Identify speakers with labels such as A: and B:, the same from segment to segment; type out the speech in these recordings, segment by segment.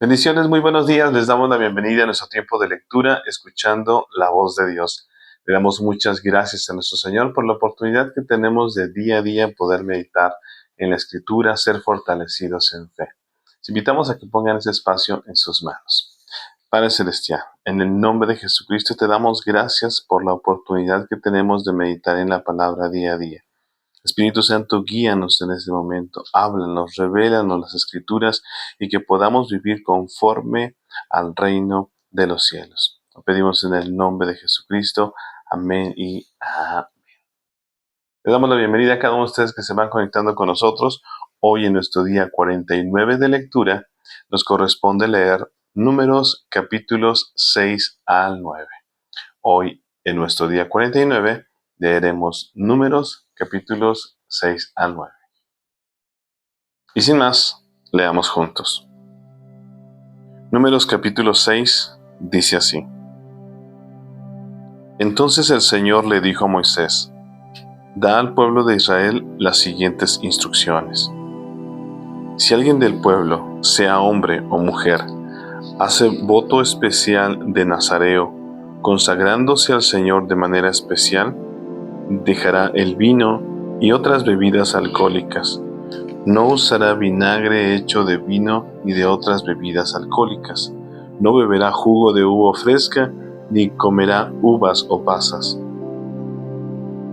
A: Bendiciones, muy buenos días. Les damos la bienvenida a nuestro tiempo de lectura, escuchando la voz de Dios. Le damos muchas gracias a nuestro Señor por la oportunidad que tenemos de día a día poder meditar en la Escritura, ser fortalecidos en fe. Les invitamos a que pongan ese espacio en sus manos. Padre Celestial, en el nombre de Jesucristo te damos gracias por la oportunidad que tenemos de meditar en la palabra día a día. Espíritu Santo, guíanos en este momento, háblanos, revélanos las Escrituras y que podamos vivir conforme al reino de los cielos. Lo pedimos en el nombre de Jesucristo. Amén y amén. Le damos la bienvenida a cada uno de ustedes que se van conectando con nosotros. Hoy en nuestro día 49 de lectura nos corresponde leer Números capítulos 6 al 9. Hoy en nuestro día 49 leeremos Números capítulos 6 al 9. Y sin más, leamos juntos. Números capítulo 6 dice así. Entonces el Señor le dijo a Moisés: da al pueblo de Israel las siguientes instrucciones. Si alguien del pueblo, sea hombre o mujer, hace voto especial de nazareo, consagrándose al Señor de manera especial, dejará el vino y otras bebidas alcohólicas. No usará vinagre hecho de vino ni de otras bebidas alcohólicas. No beberá jugo de uva fresca, ni comerá uvas o pasas.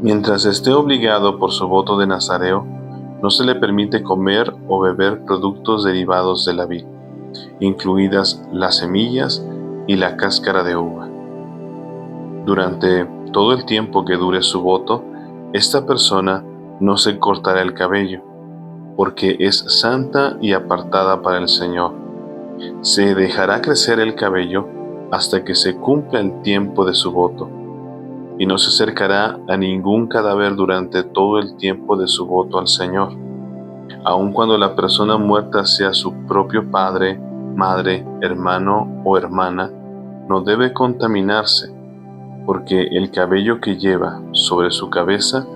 A: Mientras esté obligado por su voto de nazareo, no se le permite comer o beber productos derivados de la vid, incluidas las semillas y la cáscara de uva. Durante todo el tiempo que dure su voto, esta persona no se cortará el cabello, porque es santa y apartada para el Señor. Se dejará crecer el cabello hasta que se cumpla el tiempo de su voto, y no se acercará a ningún cadáver durante todo el tiempo de su voto al Señor, aun cuando la persona muerta sea su propio padre, madre, hermano o hermana. No debe contaminarse, porque el cabello que lleva sobre su cabeza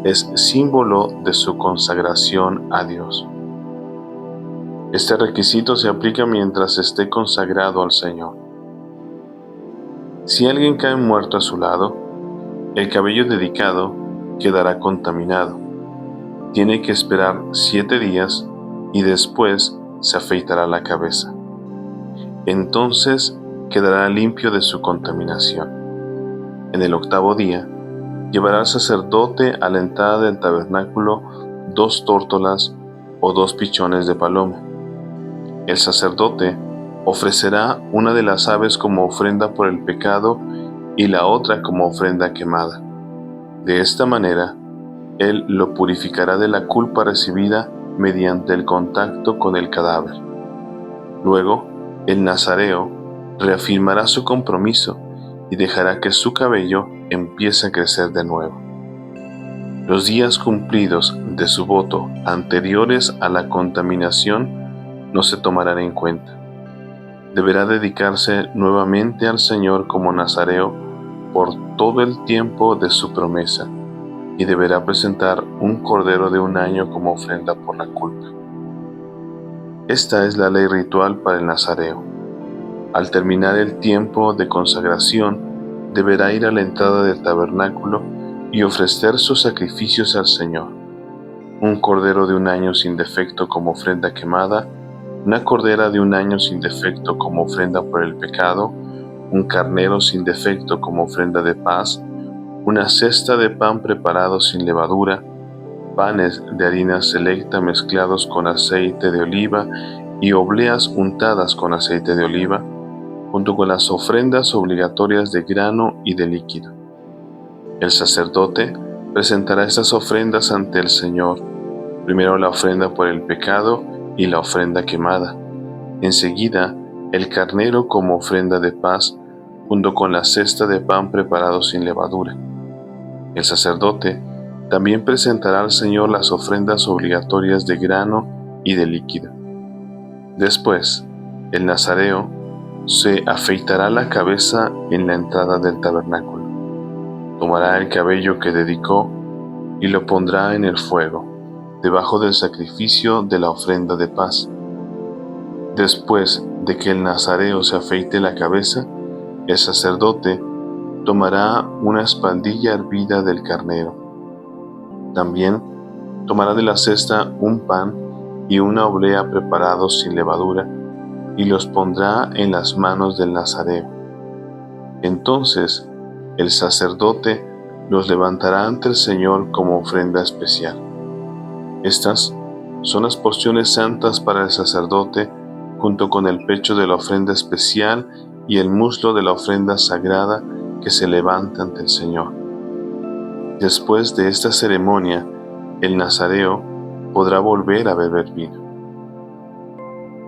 A: es símbolo de su consagración a Dios. Este requisito se aplica mientras esté consagrado al Señor. Si alguien cae muerto a su lado, el cabello dedicado quedará contaminado. Tiene que esperar 7 días y después se afeitará la cabeza. Entonces quedará limpio de su contaminación. En el 8º día, llevará al sacerdote a la entrada del tabernáculo 2 tórtolas o 2 pichones de paloma. El sacerdote ofrecerá una de las aves como ofrenda por el pecado y la otra como ofrenda quemada. De esta manera, él lo purificará de la culpa recibida mediante el contacto con el cadáver. Luego, el nazareo reafirmará su compromiso y dejará que su cabello empiece a crecer de nuevo. Los días cumplidos de su voto anteriores a la contaminación no se tomarán en cuenta. Deberá dedicarse nuevamente al Señor como nazareo por todo el tiempo de su promesa, y deberá presentar un cordero de 1 año como ofrenda por la culpa. Esta es la ley ritual para el nazareo. Al terminar el tiempo de consagración, deberá ir a la entrada del tabernáculo y ofrecer sus sacrificios al Señor: un cordero de 1 año sin defecto como ofrenda quemada, una cordera de 1 año sin defecto como ofrenda por el pecado, un carnero sin defecto como ofrenda de paz, una cesta de pan preparado sin levadura, panes de harina selecta mezclados con aceite de oliva y obleas untadas con aceite de oliva, junto con las ofrendas obligatorias de grano y de líquido. El sacerdote presentará estas ofrendas ante el Señor: primero la ofrenda por el pecado y la ofrenda quemada, enseguida el carnero como ofrenda de paz, junto con la cesta de pan preparado sin levadura. El sacerdote también presentará al Señor las ofrendas obligatorias de grano y de líquido. Después, el nazareo se afeitará la cabeza en la entrada del tabernáculo. Tomará el cabello que dedicó y lo pondrá en el fuego, debajo del sacrificio de la ofrenda de paz. Después de que el nazareo se afeite la cabeza, el sacerdote tomará una espaldilla hervida del carnero. También tomará de la cesta un pan y una oblea preparados sin levadura, y los pondrá en las manos del nazareo. Entonces el sacerdote los levantará ante el Señor como ofrenda especial. Estas son las porciones santas para el sacerdote, junto con el pecho de la ofrenda especial y el muslo de la ofrenda sagrada que se levanta ante el Señor. Después de esta ceremonia, el nazareo podrá volver a beber vino.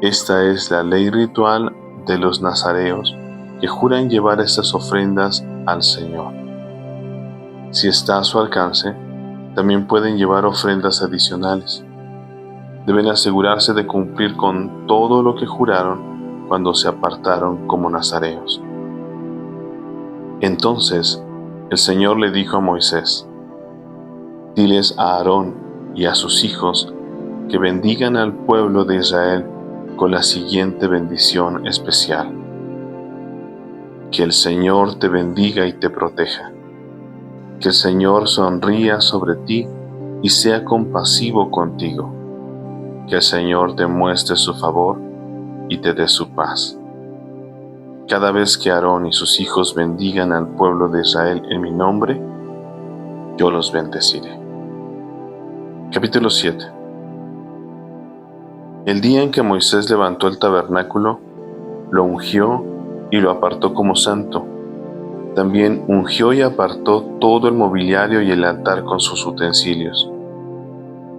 A: Esta es la ley ritual de los nazareos que juran llevar estas ofrendas al Señor. Si está a su alcance, también pueden llevar ofrendas adicionales. Deben asegurarse de cumplir con todo lo que juraron cuando se apartaron como nazareos. Entonces el Señor le dijo a Moisés: diles a Aarón y a sus hijos que bendigan al pueblo de Israel con la siguiente bendición especial. Que el Señor te bendiga y te proteja. Que el Señor sonría sobre ti y sea compasivo contigo. Que el Señor te muestre su favor y te dé su paz. Cada vez que Aarón y sus hijos bendigan al pueblo de Israel en mi nombre, yo los bendeciré. Capítulo 7. El día en que Moisés levantó el tabernáculo, lo ungió y lo apartó como santo. También ungió y apartó todo el mobiliario y el altar con sus utensilios.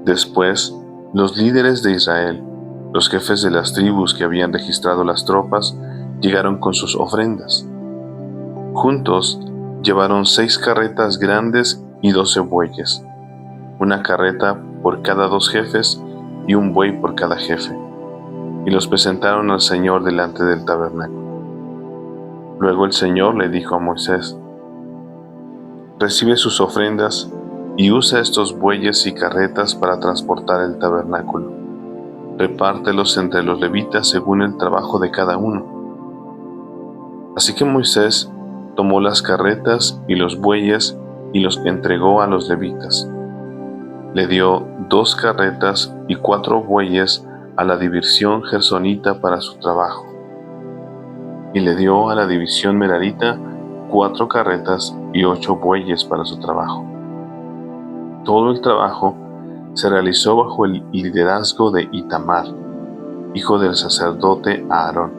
A: Después, los líderes de Israel, los jefes de las tribus que habían registrado las tropas, llegaron con sus ofrendas. Juntos llevaron 6 carretas grandes y 12 bueyes, una carreta por cada 2 jefes y un buey por cada jefe, y los presentaron al Señor delante del tabernáculo. Luego el Señor le dijo a Moisés: recibe sus ofrendas y usa estos bueyes y carretas para transportar el tabernáculo. Repártelos entre los levitas según el trabajo de cada uno. Así que Moisés tomó las carretas y los bueyes y los entregó a los levitas. Le dio 2 carretas y 4 bueyes a la división gersonita para su trabajo, y le dio a la división merarita 4 carretas y 8 bueyes para su trabajo. Todo el trabajo se realizó bajo el liderazgo de Itamar, hijo del sacerdote Aarón.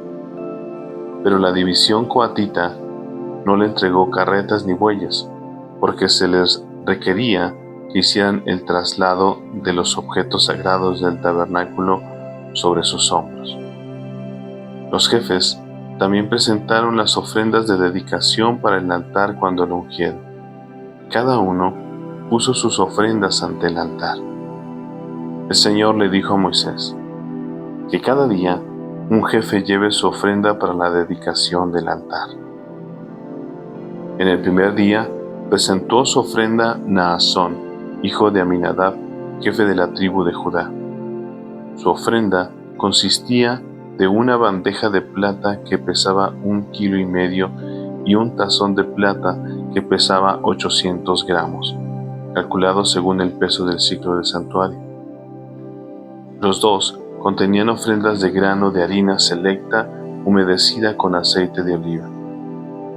A: Pero la división coatita no le entregó carretas ni bueyes, porque se les requería que hicieran el traslado de los objetos sagrados del tabernáculo sobre sus hombros. Los jefes también presentaron las ofrendas de dedicación para el altar cuando lo ungieron. Cada uno puso sus ofrendas ante el altar. El Señor le dijo a Moisés que cada día un jefe lleve su ofrenda para la dedicación del altar. En el primer día presentó su ofrenda Naasón, hijo de Aminadab, jefe de la tribu de Judá. Su ofrenda consistía de una bandeja de plata que pesaba 1,5 kilos y un tazón de plata que pesaba 800 gramos, calculado según el peso del ciclo del santuario. Los dos contenían ofrendas de grano de harina selecta humedecida con aceite de oliva.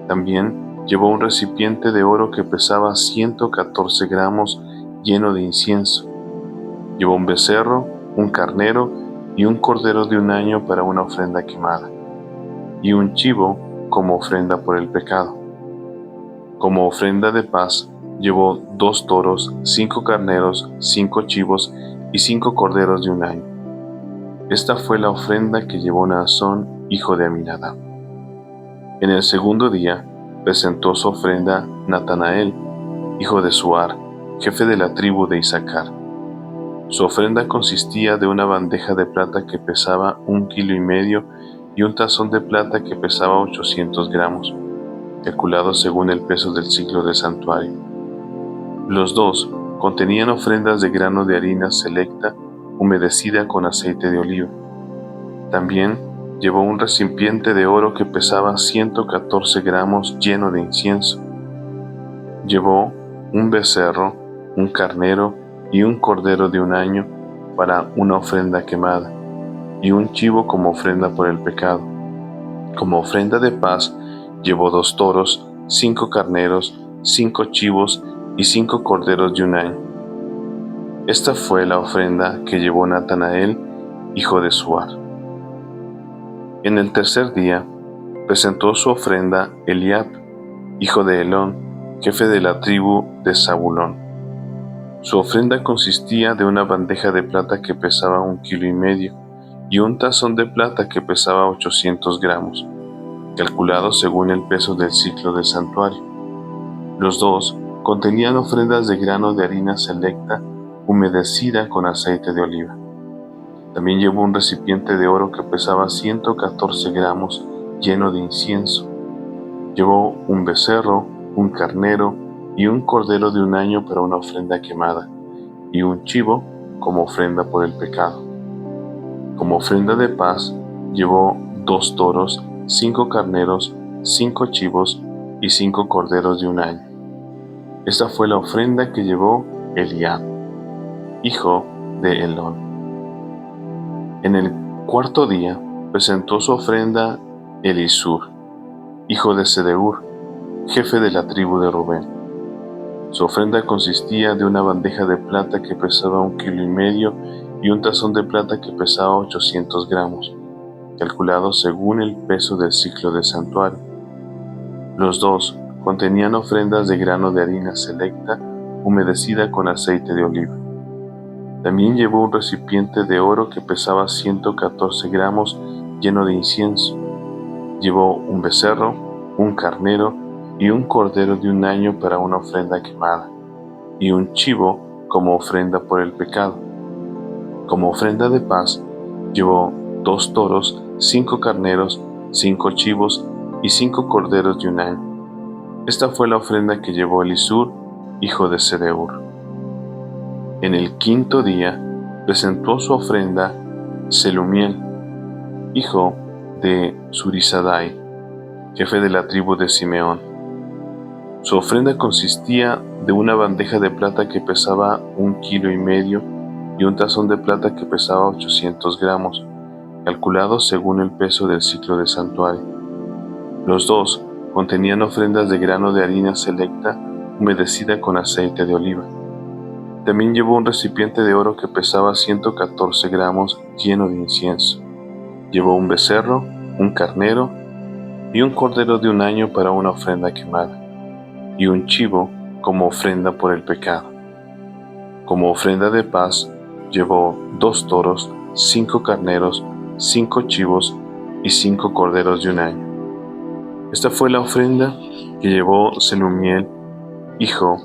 A: También llevó un recipiente de oro que pesaba 114 gramos lleno de incienso. Llevó un becerro, un carnero y un cordero de 1 año para una ofrenda quemada, y un chivo como ofrenda por el pecado. Como ofrenda de paz, llevó 2 toros, 5 carneros, 5 chivos y 5 corderos de 1 año. Esta fue la ofrenda que llevó Naasón, hijo de Aminadab. En el segundo día presentó su ofrenda Natanael, hijo de Suar, jefe de la tribu de Isaacar. Su ofrenda consistía de una bandeja de plata que pesaba 1,5 kilos y un tazón de plata que pesaba 800 gramos, calculado según el peso del ciclo del santuario. Los dos contenían ofrendas de grano de harina selecta humedecida con aceite de oliva. También llevó un recipiente de oro que pesaba 114 gramos lleno de incienso. Llevó un becerro, un carnero y un cordero de un año para una ofrenda quemada, y un chivo como ofrenda por el pecado. Como ofrenda de paz, llevó 2 toros, 5 carneros, 5 chivos y 5 corderos de un año. Esta fue la ofrenda que llevó Natanael, hijo de Suar. En el tercer día, presentó su ofrenda Eliab, hijo de Helón, jefe de la tribu de Zabulón. Su ofrenda consistía de una bandeja de plata que pesaba 1,5 kilos y un tazón de plata que pesaba 800 gramos, calculado según el peso del ciclo del santuario. Los dos contenían ofrendas de grano de harina selecta humedecida con aceite de oliva. También llevó un recipiente de oro que pesaba 114 gramos lleno de incienso. Llevó un becerro, un carnero y un cordero de un año para una ofrenda quemada, y un chivo como ofrenda por el pecado. Como ofrenda de paz, llevó 2 toros, 5 carneros, 5 chivos y 5 corderos de un año. Esta fue la ofrenda que llevó Eliab, hijo de Helón. En el cuarto día presentó su ofrenda Elisur, hijo de Sedeur, jefe de la tribu de Rubén. Su ofrenda consistía de una bandeja de plata que pesaba 1,5 kilos y un tazón de plata que pesaba 800 gramos, calculado según el peso del ciclo del santuario. Los dos contenían ofrendas de grano de harina selecta humedecida con aceite de oliva. También llevó un recipiente de oro que pesaba 114 gramos lleno de incienso. Llevó un becerro, un carnero y un cordero de un año para una ofrenda quemada, y un chivo como ofrenda por el pecado. Como ofrenda de paz, llevó 2 toros, 5 carneros, 5 chivos y 5 corderos de un año. Esta fue la ofrenda que llevó Elisur, hijo de Sedeur. En el quinto día presentó su ofrenda Selumiel, hijo de Zurisadai, jefe de la tribu de Simeón. Su ofrenda consistía de una bandeja de plata que pesaba 1,5 kilos y un tazón de plata que pesaba 800 gramos, calculado según el peso del ciclo del santuario. Los dos contenían ofrendas de grano de harina selecta humedecida con aceite de oliva. También llevó un recipiente de oro que pesaba 114 gramos lleno de incienso. Llevó un becerro, un carnero y un cordero de un año para una ofrenda quemada, y un chivo como ofrenda por el pecado. Como ofrenda de paz, llevó 2 toros, 5 carneros, 5 chivos y 5 corderos de un año. Esta fue la ofrenda que llevó Selumiel, hijo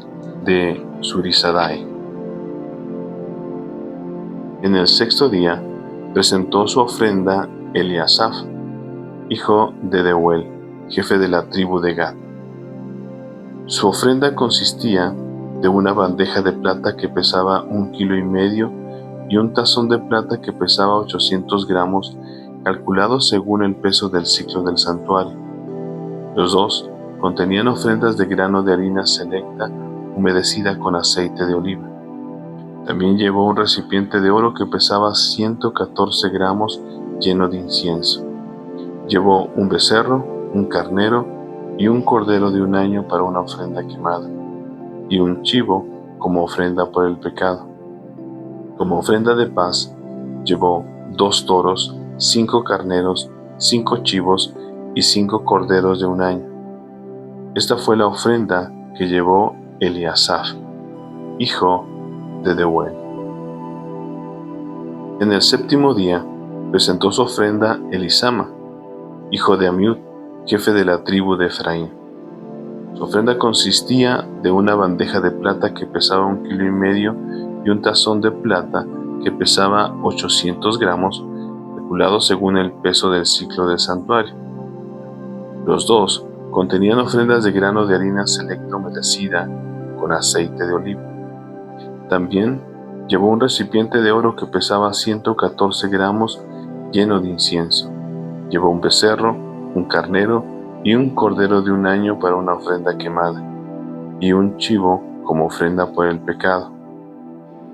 A: de Zurisadai. En el sexto día presentó su ofrenda Eliasaf, hijo de Deuel, jefe de la tribu de Gad. Su ofrenda consistía de una bandeja de plata que pesaba 1,5 kilos y un tazón de plata que pesaba 800 gramos, calculado según el peso del ciclo del santuario. Los dos contenían ofrendas de grano de harina selecta humedecida con aceite de oliva. También llevó un recipiente de oro que pesaba 114 gramos lleno de incienso. Llevó un becerro, un carnero y un cordero de un año para una ofrenda quemada, y un chivo como ofrenda por el pecado. Como ofrenda de paz, llevó 2 toros, 5 carneros, 5 chivos y 5 corderos de un año. Esta fue la ofrenda que llevó Eliasaf, hijo de Deuel. En el séptimo día presentó su ofrenda Elisama, hijo de Amiud, jefe de la tribu de Efraín. Su ofrenda consistía de una bandeja de plata que pesaba 1,5 kilos y un tazón de plata que pesaba 800 gramos, calculado según el peso del ciclo del santuario. Los dos contenían ofrendas de grano de harina selecta humedecida con aceite de oliva. También llevó un recipiente de oro que pesaba 114 gramos lleno de incienso. Llevó un becerro, un carnero y un cordero de un año para una ofrenda quemada, y un chivo como ofrenda por el pecado.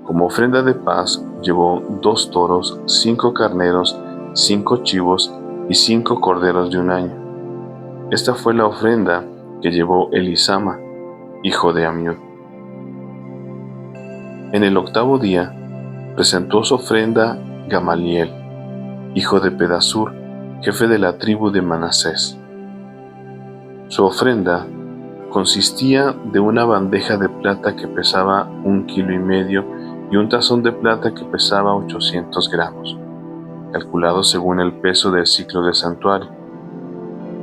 A: Como ofrenda de paz llevó 2 toros, 5 carneros, 5 chivos y 5 corderos de un año. Esta fue la ofrenda que llevó Elisama, hijo de Amiud. En el 8º día presentó su ofrenda Gamaliel, hijo de Pedasur, jefe de la tribu de Manasés. Su ofrenda consistía de una bandeja de plata que pesaba 1,5 kilos y un tazón de plata que pesaba 800 gramos, calculado según el peso del ciclo de santuario.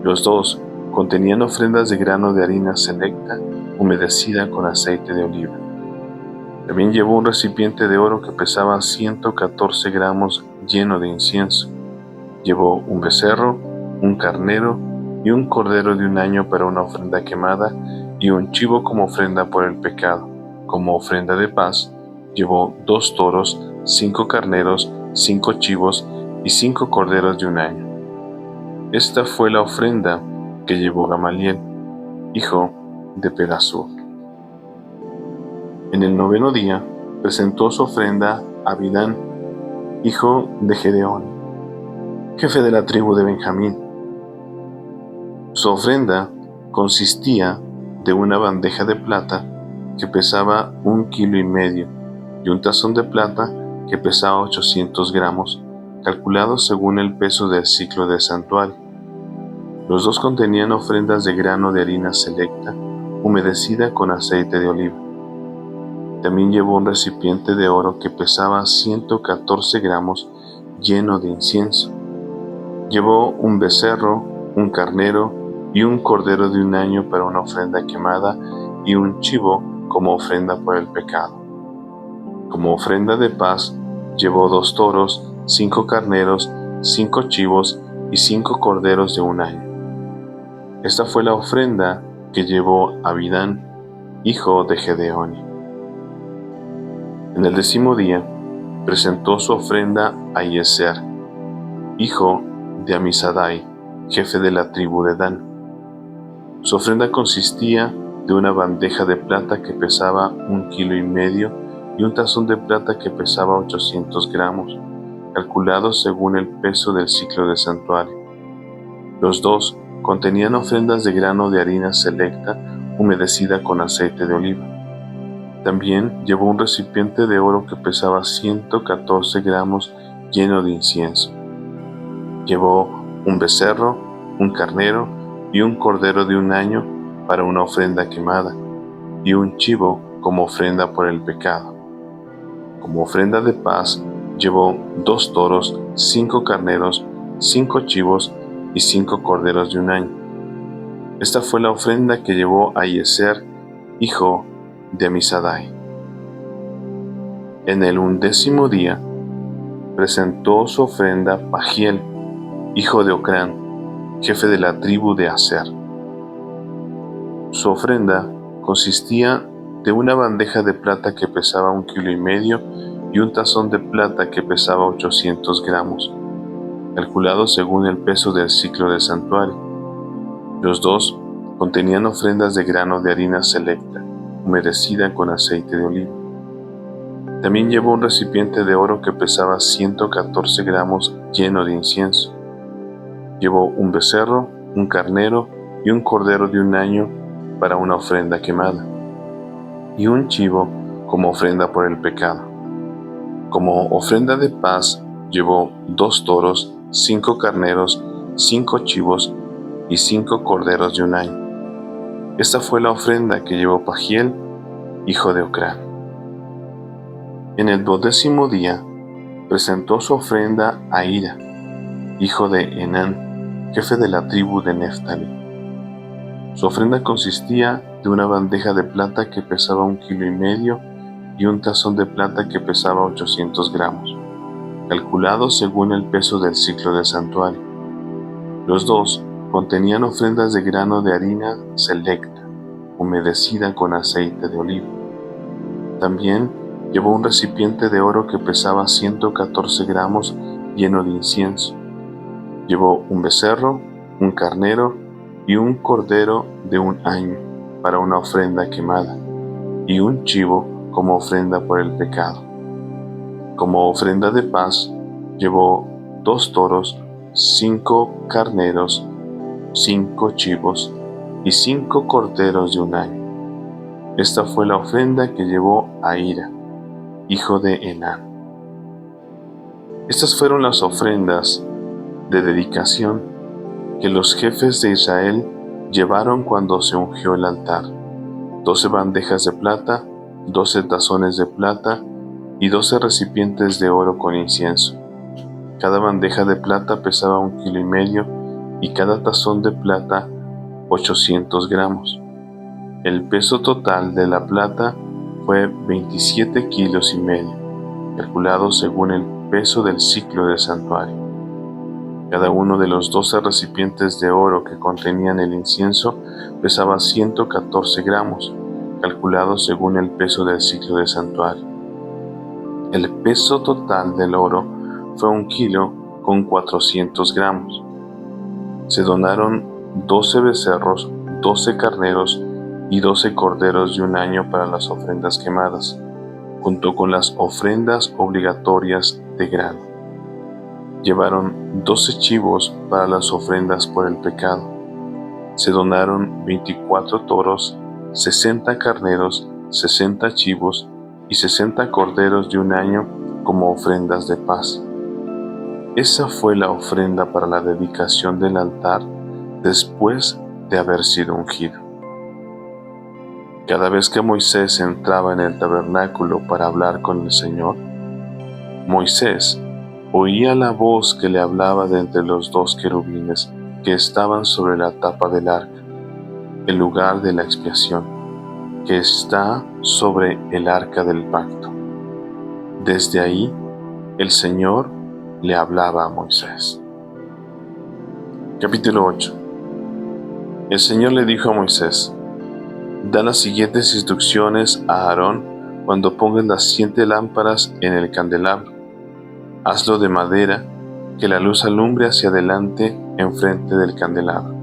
A: Los dos contenían ofrendas de grano de harina selecta humedecida con aceite de oliva. También llevó un recipiente de oro que pesaba 114 gramos lleno de incienso. Llevó un becerro, un carnero y un cordero de un año para una ofrenda quemada y un chivo como ofrenda por el pecado. Como ofrenda de paz, llevó 2 toros, 5 carneros, 5 chivos y 5 corderos de un año. Esta fue la ofrenda que llevó Gamaliel, hijo de Pedasur. En el 9º día presentó su ofrenda Abidán, hijo de Gedeón, jefe de la tribu de Benjamín. Su ofrenda consistía de una bandeja de plata que pesaba 1,5 kilos y un tazón de plata que pesaba 800 gramos, calculado según el peso del ciclo de santuario. Los dos contenían ofrendas de grano de harina selecta, humedecida con aceite de oliva. También llevó un recipiente de oro que pesaba 114 gramos lleno de incienso. Llevó un becerro, un carnero y un cordero de un año para una ofrenda quemada y un chivo como ofrenda por el pecado. Como ofrenda de paz, llevó 2 toros, 5 carneros, 5 chivos y 5 corderos de un año. Esta fue la ofrenda que llevó Abidán, hijo de Gedeón. En el 10º día presentó su ofrenda a Iezer, hijo de Amisadai, jefe de la tribu de Dan. Su ofrenda consistía de una bandeja de plata que pesaba 1,5 kilos y un tazón de plata que pesaba 800 gramos, calculado según el peso del ciclo de santuario. Los dos contenían ofrendas de grano de harina selecta humedecida con aceite de oliva. También llevó un recipiente de oro que pesaba 114 gramos lleno de incienso. Llevó un becerro, un carnero y un cordero de un año para una ofrenda quemada, y un chivo como ofrenda por el pecado. Como ofrenda de paz, llevó 2 toros, 5 carneros, 5 chivos y 5 corderos de un año. Esta fue la ofrenda que llevó a Iezer, hijo de Amisadai. En el 11º día presentó su ofrenda Pagiel, hijo de Ocrán, jefe de la tribu de Aser. Su ofrenda consistía de una bandeja de plata que pesaba 1,5 kilos y un tazón de plata que pesaba 800 gramos, calculado según el peso del ciclo del santuario. Los dos contenían ofrendas de grano de harina selecta, humedecida con aceite de oliva. También llevó un recipiente de oro que pesaba 114 gramos lleno de incienso. Llevó un becerro, un carnero y un cordero de un año para una ofrenda quemada, y un chivo como ofrenda por el pecado. Como ofrenda de paz, llevó 2 toros, 5 carneros, 5 chivos y 5 corderos de un año. Esta fue la ofrenda que llevó Pagiel, hijo de Ocrán. En el 12º día presentó su ofrenda a Ira, hijo de Enán, jefe de la tribu de Neftali. Su ofrenda consistía de una bandeja de plata que pesaba 1,5 kilos y un tazón de plata que pesaba 800 gramos, calculado según el peso del ciclo del santuario. Los dos contenían ofrendas de grano de harina selecta, humedecida con aceite de oliva. También llevó un recipiente de oro que pesaba 114 gramos lleno de incienso. Llevó un becerro, un carnero y un cordero de 1 año para una ofrenda quemada, y un chivo como ofrenda por el pecado. Como ofrenda de paz, llevó 2 toros, 5 carneros, 5 chivos y 5 corderos de 1 año. Esta fue la ofrenda que llevó Ahira, hijo de Enán. Estas fueron las ofrendas de dedicación que los jefes de Israel llevaron cuando se ungió el altar: 12 bandejas de plata, 12 tazones de plata y 12 recipientes de oro con incienso. Cada bandeja de plata pesaba 1,5 kilos y cada tazón de plata 800 gramos. El peso total de la plata fue 27,5 kilos, calculado según el peso del siclo del santuario. Cada uno de los 12 recipientes de oro que contenían el incienso pesaba 114 gramos, calculado según el peso del siclo del santuario. El peso total del oro fue 1,4 gramos. Se donaron 12 becerros, 12 carneros y 12 corderos de 1 año para las ofrendas quemadas, junto con las ofrendas obligatorias de grano. Llevaron 12 chivos para las ofrendas por el pecado. Se donaron 24 toros, 60 carneros, 60 chivos y 60 corderos de 1 año como ofrendas de paz. Esa fue la ofrenda para la dedicación del altar después de haber sido ungido. Cada vez que Moisés entraba en el tabernáculo para hablar con el Señor, Moisés oía la voz que le hablaba de entre los 2 querubines que estaban sobre la tapa del arca, el lugar de la expiación, que está sobre el arca del pacto. Desde ahí, el Señor le hablaba a Moisés. Capítulo 8. El Señor le dijo a Moisés: da las siguientes instrucciones a Aarón cuando pongas las 7 lámparas en el candelabro. Hazlo de madera, que la luz alumbre hacia adelante enfrente del candelabro.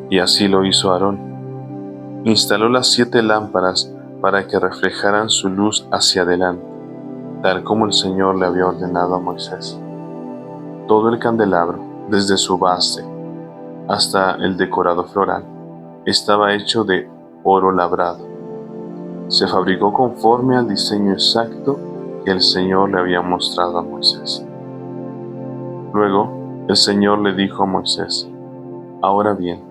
A: Y así lo hizo Aarón. Instaló las 7 lámparas para que reflejaran su luz hacia adelante, tal como el Señor le había ordenado a Moisés. Todo el candelabro, desde su base hasta el decorado floral, estaba hecho de oro labrado. Se fabricó conforme al diseño exacto que el Señor le había mostrado a Moisés. Luego, el Señor le dijo a Moisés: ahora bien,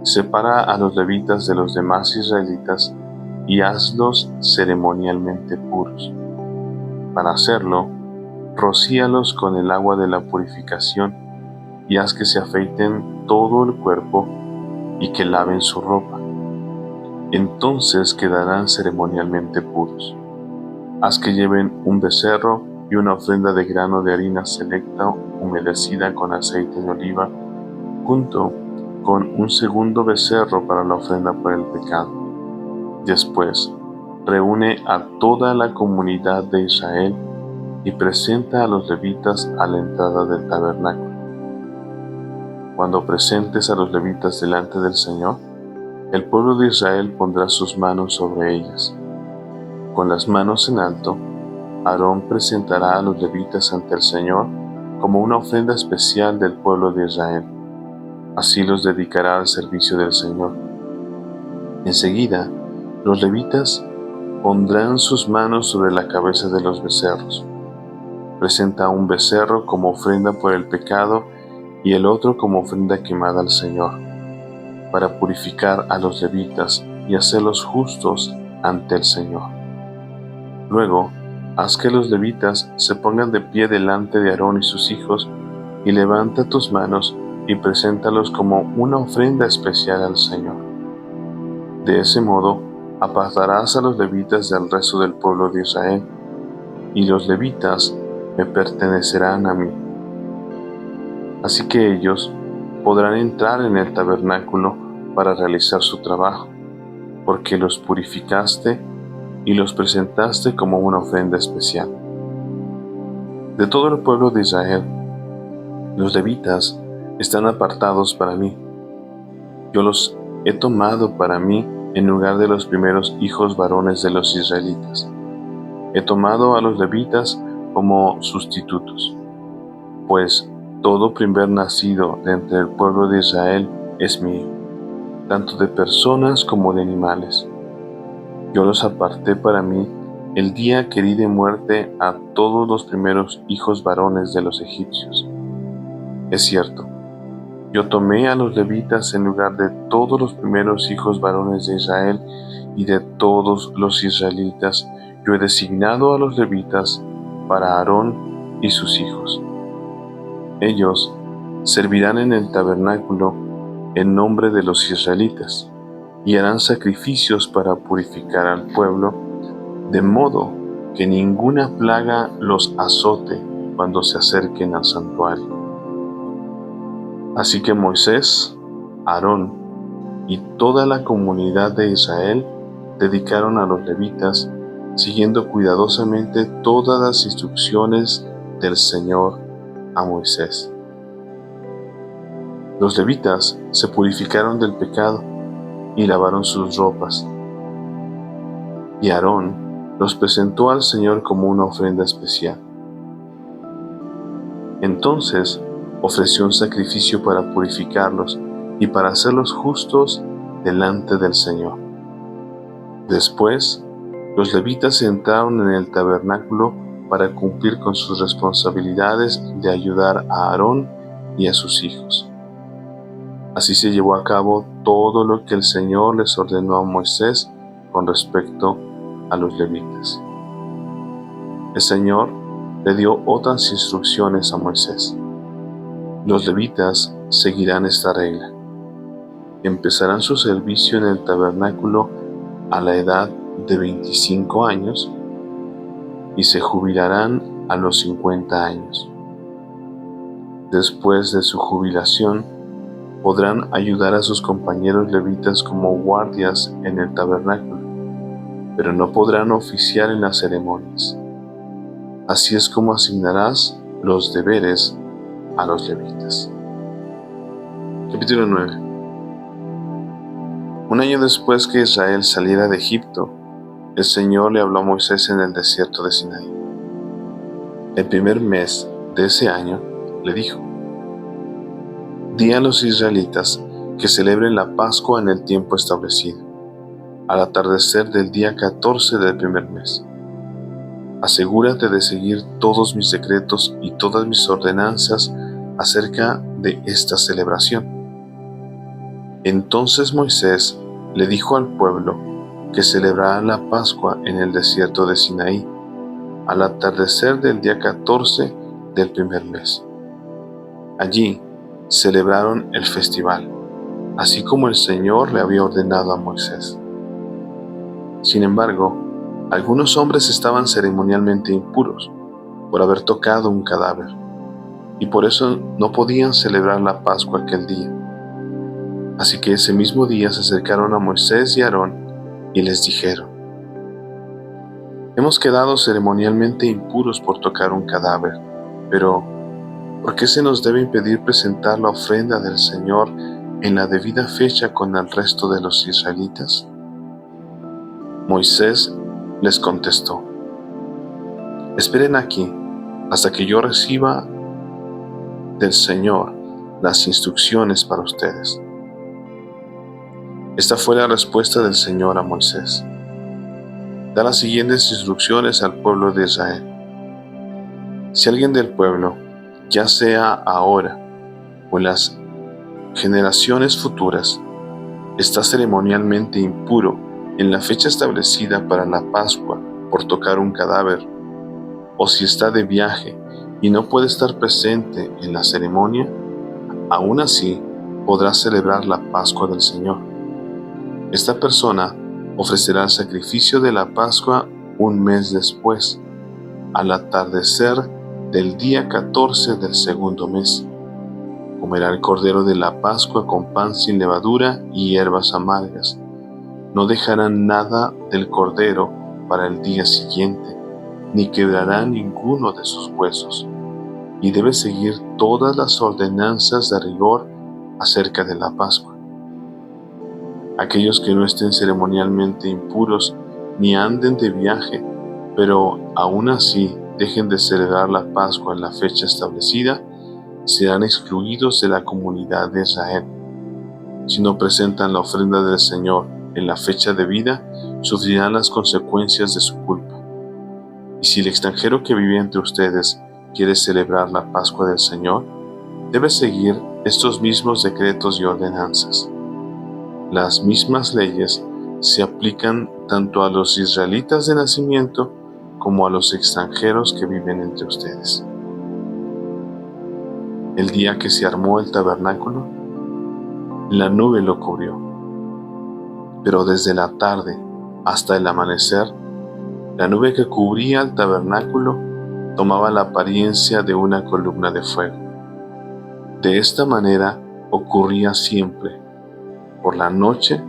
A: separa a los levitas de los demás israelitas y hazlos ceremonialmente puros. Para hacerlo, rocíalos con el agua de la purificación y haz que se afeiten todo el cuerpo y que laven su ropa. Entonces quedarán ceremonialmente puros. Haz que lleven un becerro y una ofrenda de grano de harina selecta humedecida con aceite de oliva, junto con un segundo becerro para la ofrenda por el pecado. Después, reúne a toda la comunidad de Israel y presenta a los levitas a la entrada del tabernáculo. Cuando presentes a los levitas delante del Señor, el pueblo de Israel pondrá sus manos sobre ellas. Con las manos en alto, Aarón presentará a los levitas ante el Señor como una ofrenda especial del pueblo de Israel. Así los dedicará al servicio del Señor. Enseguida, los levitas pondrán sus manos sobre la cabeza de los becerros. Presenta un becerro como ofrenda por el pecado y el otro como ofrenda quemada al Señor, para purificar a los levitas y hacerlos justos ante el Señor. Luego, haz que los levitas se pongan de pie delante de Aarón y sus hijos, y levanta tus manos y preséntalos como una ofrenda especial al Señor. De ese modo, apartarás a los levitas del resto del pueblo de Israel, y los levitas me pertenecerán a mí. Así que ellos podrán entrar en el tabernáculo para realizar su trabajo, porque los purificaste y los presentaste como una ofrenda especial. De todo el pueblo de Israel, Los levitas están apartados para mí. Yo los he tomado para mí en lugar de los primeros hijos varones de los israelitas. He tomado a los levitas como sustitutos, pues todo primer nacido de entre el pueblo de Israel es mío, tanto de personas como de animales. Yo los aparté para mí el día que herí de muerte a todos los primeros hijos varones de los egipcios. Es cierto, yo tomé a los levitas en lugar de todos los primeros hijos varones de Israel y de todos los israelitas. Yo he designado a los levitas para Aarón y sus hijos. Ellos servirán en el tabernáculo en nombre de los israelitas y harán sacrificios para purificar al pueblo, de modo que ninguna plaga los azote cuando se acerquen al santuario. Así que Moisés, Aarón y toda la comunidad de Israel dedicaron a los levitas, siguiendo cuidadosamente todas las instrucciones del Señor a Moisés. Los levitas se purificaron del pecado y lavaron sus ropas. Y Aarón los presentó al Señor como una ofrenda especial. Entonces ofreció un sacrificio para purificarlos y para hacerlos justos delante del Señor. Después, los levitas entraron en el tabernáculo para cumplir con sus responsabilidades de ayudar a Aarón y a sus hijos. Así se llevó a cabo todo lo que el Señor les ordenó a Moisés con respecto a los levitas. El Señor le dio otras instrucciones a Moisés. Los levitas seguirán esta regla. Empezarán su servicio en el tabernáculo a la edad de 25 años y se jubilarán a los 50 años. Después de su jubilación, podrán ayudar a sus compañeros levitas como guardias en el tabernáculo, pero no podrán oficiar en las ceremonias. Así es como asignarás los deberes a los levitas. Capítulo 9. Un año después que Israel saliera de Egipto, el Señor le habló a Moisés en el desierto de Sinaí. El primer mes de ese año le dijo: Di a los israelitas que celebren la Pascua en el tiempo establecido, al atardecer del día 14 del primer mes. Asegúrate de seguir todos mis decretos y todas mis ordenanzas acerca de esta celebración. Entonces Moisés le dijo al pueblo que celebrarán la Pascua en el desierto de Sinaí, al atardecer del día 14 del primer mes. Allí celebraron el festival, así como el Señor le había ordenado a Moisés. Sin embargo, algunos hombres estaban ceremonialmente impuros por haber tocado un cadáver, y por eso no podían celebrar la Pascua aquel día. Así que ese mismo día se acercaron a Moisés y Aarón y les dijeron: Hemos quedado ceremonialmente impuros por tocar un cadáver, pero ¿por qué se nos debe impedir presentar la ofrenda del Señor en la debida fecha con el resto de los israelitas? Moisés les contestó: Esperen aquí hasta que yo reciba del Señor las instrucciones para ustedes. Esta fue la respuesta del Señor a Moisés: Da las siguientes instrucciones al pueblo de Israel. Si alguien del pueblo, ya sea ahora o en las generaciones futuras, está ceremonialmente impuro en la fecha establecida para la Pascua por tocar un cadáver, o si está de viaje y no puede estar presente en la ceremonia, aún así podrá celebrar la Pascua del Señor. Esta persona ofrecerá el sacrificio de la Pascua un mes después, al atardecer del día 14 del segundo mes. Comerá el cordero de la Pascua con pan sin levadura y hierbas amargas. No dejarán nada del cordero para el día siguiente, ni quebrará ninguno de sus huesos. y debe seguir todas las ordenanzas de rigor acerca de la Pascua. Aquellos que no estén ceremonialmente impuros ni anden de viaje, pero aún así dejen de celebrar la Pascua en la fecha establecida, serán excluidos de la comunidad de Israel. Si no presentan la ofrenda del Señor en la fecha debida, sufrirán las consecuencias de su culpa. Y si el extranjero que vive entre ustedes quiere celebrar la Pascua del Señor, debe seguir estos mismos decretos y ordenanzas. Las mismas leyes se aplican tanto a los israelitas de nacimiento como a los extranjeros que viven entre ustedes. El día que se armó el tabernáculo, la nube lo cubrió, pero desde la tarde hasta el amanecer, la nube que cubría el tabernáculo tomaba la apariencia de una columna de fuego. De esta manera ocurría siempre. Por la noche,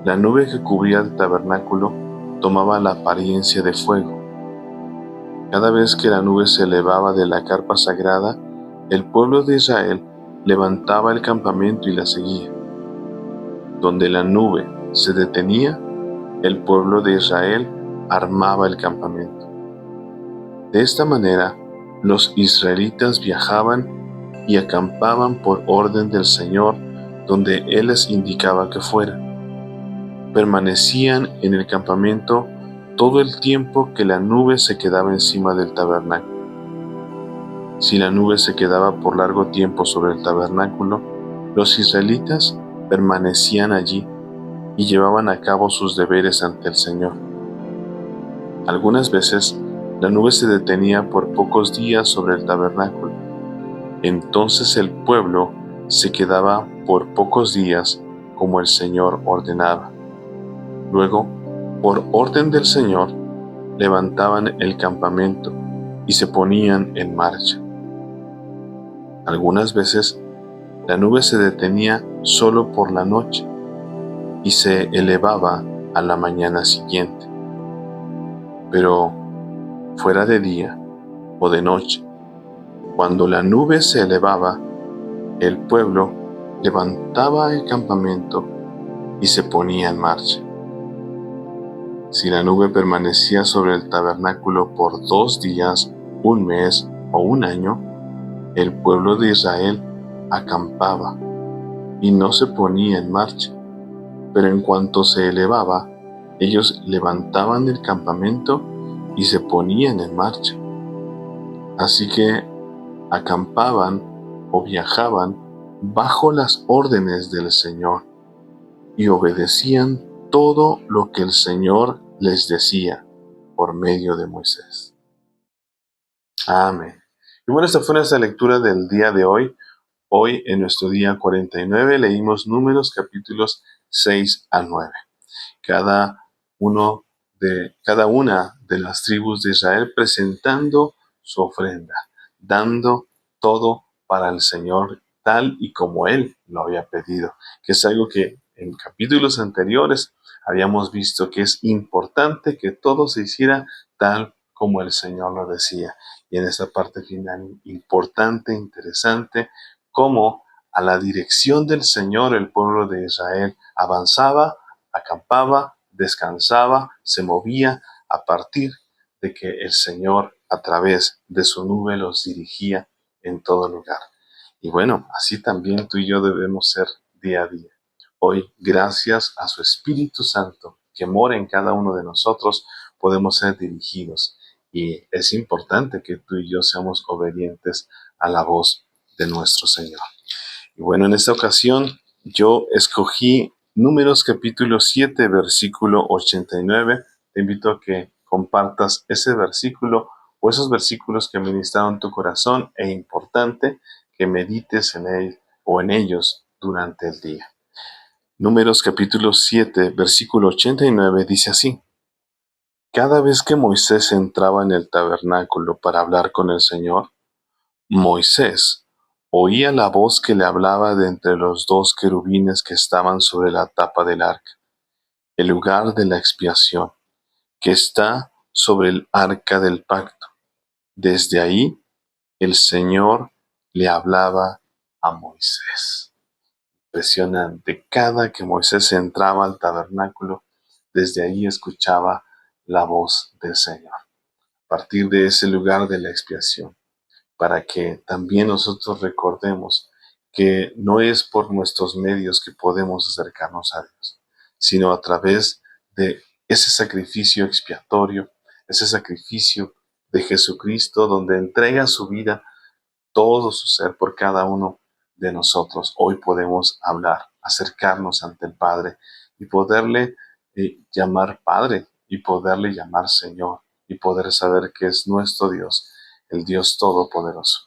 A: la nube que cubría el tabernáculo tomaba la apariencia de fuego. Cada vez que la nube se elevaba de la carpa sagrada, el pueblo de Israel levantaba el campamento y la seguía. Donde la nube se detenía, el pueblo de Israel armaba el campamento. De esta manera, los israelitas viajaban y acampaban por orden del Señor donde Él les indicaba que fueran. Permanecían en el campamento todo el tiempo que la nube se quedaba encima del tabernáculo. Si la nube se quedaba por largo tiempo sobre el tabernáculo, los israelitas permanecían allí y llevaban a cabo sus deberes ante el Señor. Algunas veces, la nube se detenía por pocos días sobre el tabernáculo. Entonces el pueblo se quedaba por pocos días como el Señor ordenaba. Luego, por orden del Señor, levantaban el campamento y se ponían en marcha. Algunas veces, la nube se detenía solo por la noche y se elevaba a la mañana siguiente. Pero fuera de día o de noche, cuando la nube se elevaba, el pueblo levantaba el campamento y se ponía en marcha. Si la nube permanecía sobre el tabernáculo por 2 días, un mes o un año, el pueblo de Israel acampaba y no se ponía en marcha. Pero en cuanto se elevaba, ellos levantaban el campamento y se ponían en marcha. Así que acampaban o viajaban bajo las órdenes del Señor y obedecían todo lo que el Señor les decía por medio de Moisés. Amén. Y bueno, esta fue nuestra lectura del día de hoy. Hoy, en nuestro día 49, leímos Números capítulos 6 al 9. Cada una de las tribus de Israel presentando su ofrenda, dando todo para el Señor tal y como Él lo había pedido, que es algo que en capítulos anteriores habíamos visto que es importante que todo se hiciera tal como el Señor lo decía. Y en esta parte final importante, interesante, cómo a la dirección del Señor el pueblo de Israel avanzaba, acampaba, descansaba, se movía a partir de que el Señor a través de su nube los dirigía en todo lugar. Y bueno, así también tú y yo debemos ser día a día. Hoy, gracias a su Espíritu Santo que mora en cada uno de nosotros, podemos ser dirigidos. Y es importante que tú y yo seamos obedientes a la voz de nuestro Señor. Y bueno, en esta ocasión yo escogí Números capítulo 7, versículo 89. Te invito a que compartas ese versículo o esos versículos que ministraron tu corazón e importante que medites en él o en ellos durante el día. Números capítulo 7, versículo 89 dice así: Cada vez que Moisés entraba en el tabernáculo para hablar con el Señor, Moisés oía la voz que le hablaba de entre los 2 querubines que estaban sobre la tapa del arca, el lugar de la expiación, que está sobre el arca del pacto. Desde ahí el Señor le hablaba a Moisés. Impresionante. Cada que Moisés entraba al tabernáculo, desde ahí escuchaba la voz del Señor. A partir de ese lugar de la expiación, para que también nosotros recordemos que no es por nuestros medios que podemos acercarnos a Dios, sino a través de ese sacrificio expiatorio, ese sacrificio de Jesucristo, donde entrega su vida, todo su ser por cada uno de nosotros. Hoy podemos hablar, acercarnos ante el Padre y poderle llamar Padre y poderle llamar Señor y poder saber que es nuestro Dios, el Dios Todopoderoso.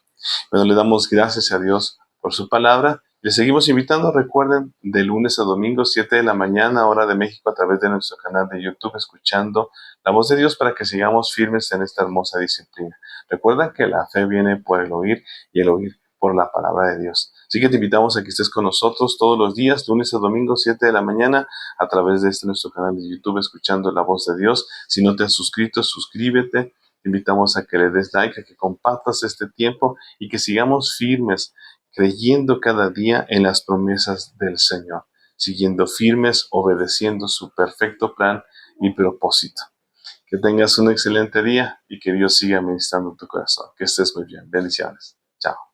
A: Bueno, le damos gracias a Dios por su palabra. Le seguimos invitando, recuerden, de lunes a domingo, 7 de la mañana, hora de México, a través de nuestro canal de YouTube, escuchando la voz de Dios para que sigamos firmes en esta hermosa disciplina. Recuerda que la fe viene por el oír y el oír por la palabra de Dios. Así que te invitamos a que estés con nosotros todos los días, lunes a domingo, 7 de la mañana, a través de nuestro canal de YouTube, escuchando la voz de Dios. Si no te has suscrito, suscríbete. Te invitamos a que le des like, a que compartas este tiempo y que sigamos firmes, creyendo cada día en las promesas del Señor, siguiendo firmes, obedeciendo su perfecto plan y propósito. Que tengas un excelente día y que Dios siga ministrando tu corazón. Que estés muy bien. Bendiciones. Chao.